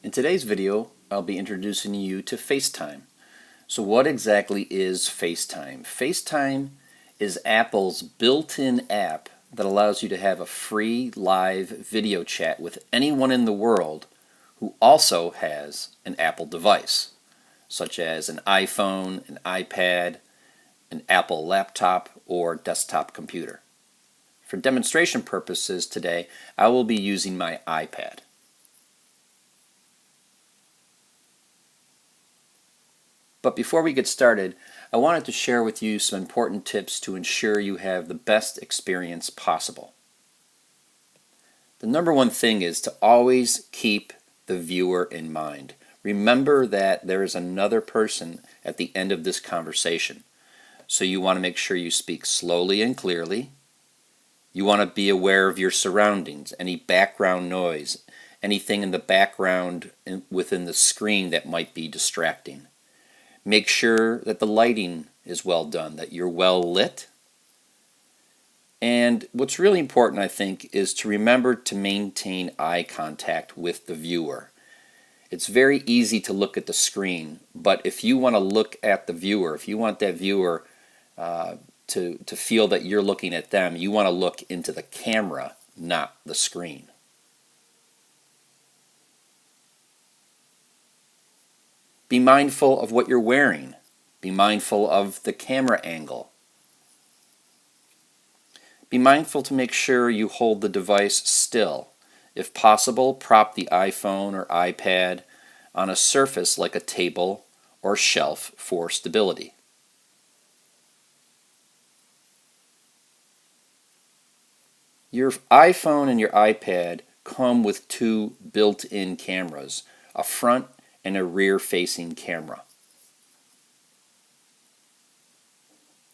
In today's video, I'll be introducing you to FaceTime. So what exactly is FaceTime? FaceTime is Apple's built-in app that allows you to have a free live video chat with anyone in the world who also has an Apple device, such as an iPhone, an iPad, an Apple laptop, or desktop computer. For demonstration purposes today, I will be using my iPad. But before we get started, I wanted to share with you some important tips to ensure you have the best experience possible. The number one thing is to always keep the viewer in mind. Remember that there is another person at the end of this conversation. So you want to make sure you speak slowly and clearly. You want to be aware of your surroundings, any background noise, anything in the background within the screen that might be distracting. Make sure that the lighting is well done, that you're well lit. And what's really important, I think, is to remember to maintain eye contact with the viewer. It's very easy to look at the screen, but if you want to look at the viewer, if you want that viewer to feel that you're looking at them, you want to look into the camera, not the screen. Be mindful of what you're wearing. Be mindful of the camera angle. Be mindful to make sure you hold the device still. If possible, prop the iPhone or iPad on a surface like a table or shelf for stability. Your iPhone and your iPad come with two built-in cameras, a front and a rear-facing camera.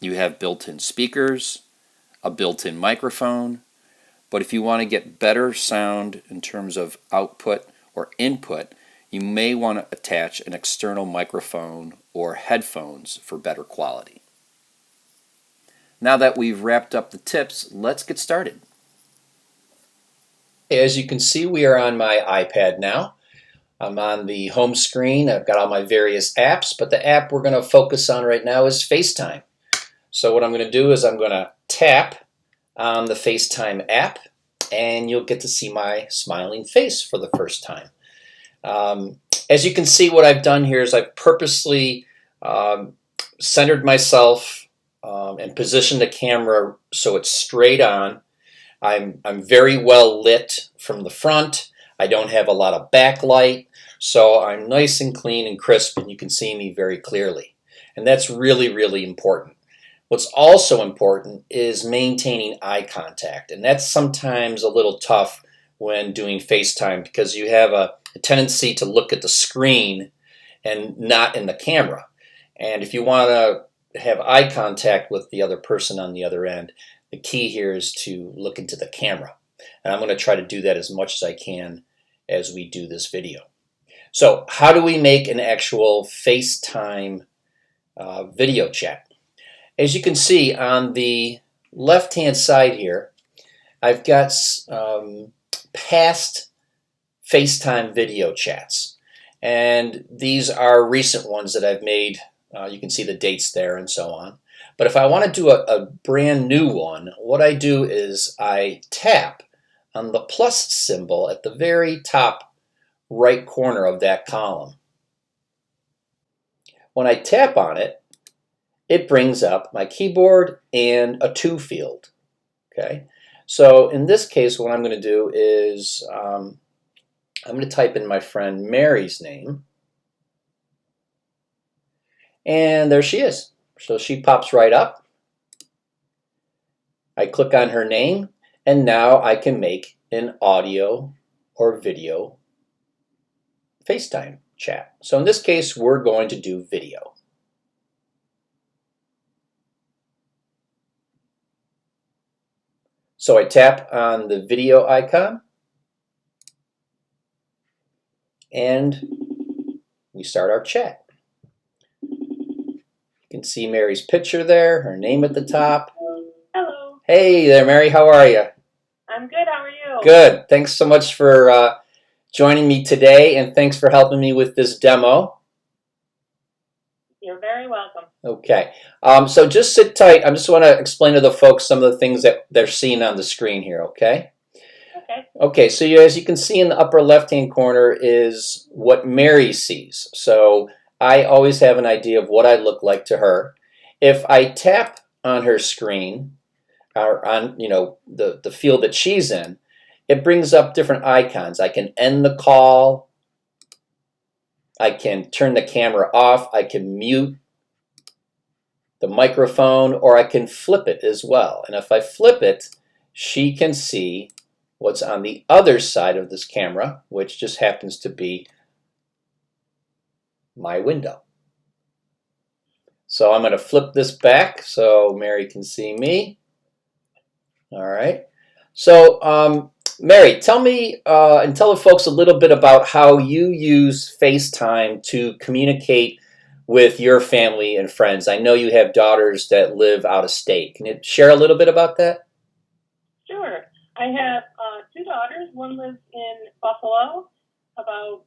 You have built-in speakers, a built-in microphone, but if you want to get better sound in terms of output or input, you may want to attach an external microphone or headphones for better quality. Now that we've wrapped up the tips, let's get started. As you can see, we are on my iPad now. I'm on the home screen. I've got all my various apps, but the app we're going to focus on right now is FaceTime. So what I'm going to do is I'm going to tap on the FaceTime app, and you'll get to see my smiling face for the first time. As you can see, what I've done here is I've purposely centered myself and positioned the camera so it's straight on. I'm very well lit from the front. I don't have a lot of backlight, so I'm nice and clean and crisp, and you can see me very clearly. And that's really, really important. What's also important is maintaining eye contact, and that's sometimes a little tough when doing FaceTime because you have a tendency to look at the screen and not in the camera. And if you want to have eye contact with the other person on the other end, the key here is to look into the camera. And I'm going to try to do that as much as I can as we do this video. So how do we make an actual FaceTime video chat? As you can see on the left-hand side here, I've got past FaceTime video chats. And these are recent ones that I've made. You can see the dates there and so on. But if I want to do a brand new one, what I do is I tap on the plus symbol at the very top right corner of that column. When I tap on it, it brings up my keyboard and a to field. Okay, so in this case, what I'm going to do is I'm going to type in my friend Mary's name, and there she is. So she pops right up. I click on her name, and now I can make an audio or video FaceTime chat. So in this case, we're going to do video. So I tap on the video icon, and we start our chat. You can see Mary's picture there, her name at the top. Hello. Hey there, Mary. How are you? I'm good. How are you? Good. Thanks so much for joining me today, and thanks for helping me with this demo. You're very welcome. Okay, so just sit tight. I just want to explain to the folks some of the things that they're seeing on the screen here, okay? Okay, so as you can see in the upper left-hand corner is what Mary sees. So I always have an idea of what I look like to her. If I tap on her screen, or on the field that she's in, it brings up different icons. I can end the call, I can turn the camera off, I can mute the microphone, or I can flip it as well. And if I flip it, she can see what's on the other side of this camera, which just happens to be my window. So I'm going to flip this back so Mary can see me. All right. So Mary, tell me and tell the folks a little bit about how you use FaceTime to communicate with your family and friends. I know you have daughters that live out of state. Can you share a little bit about that? Sure. I have two daughters. One lives in Buffalo, about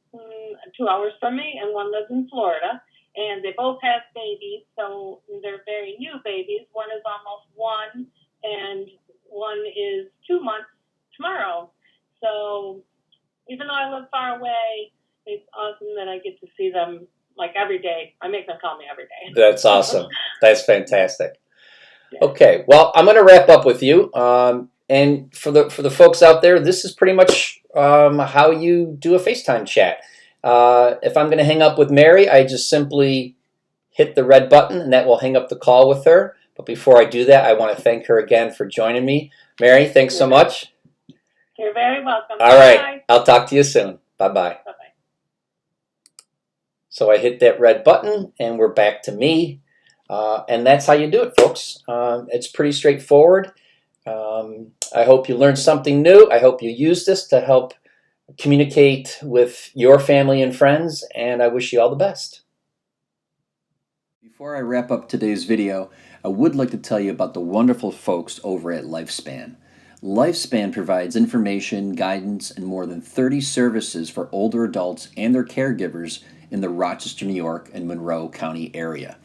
2 hours from me, and one lives in Florida. And they both have babies, so they're very new babies. One is almost 1, and one is 2 months tomorrow. So even though I live far away, it's awesome that I get to see them like every day. I make them call me every day. That's awesome. That's fantastic. Yeah. Okay, well, I'm going to wrap up with you. And for the folks out there, this is pretty much how you do a FaceTime chat. If I'm going to hang up with Mary, I just simply hit the red button, and that will hang up the call with her. But before I do that, I want to thank her again for joining me. Mary, thanks so much. You're very welcome. All right, bye. I'll talk to you soon. Bye-bye. Bye-bye. So I hit that red button, and we're back to me. And that's how you do it, folks. It's pretty straightforward. I hope you learned something new. I hope you use this to help communicate with your family and friends, and I wish you all the best. Before I wrap up today's video, I would like to tell you about the wonderful folks over at Lifespan. Lifespan provides information, guidance, and more than 30 services for older adults and their caregivers in the Rochester, New York, and Monroe County area.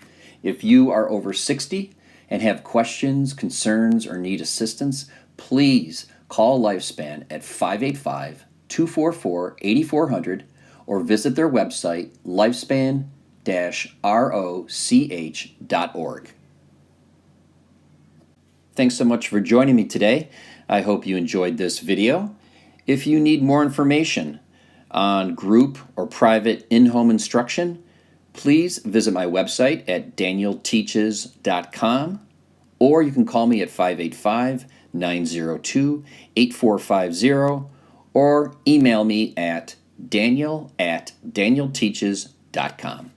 If you are over 60 and have questions, concerns, or need assistance, please call Lifespan at 585-244-8400 or visit their website, lifespan-roch.org. Thanks so much for joining me today. I hope you enjoyed this video. If you need more information on group or private in-home instruction, please visit my website at DanielTeaches.com, or you can call me at 585-902-8450, or email me at daniel@danielteaches.com.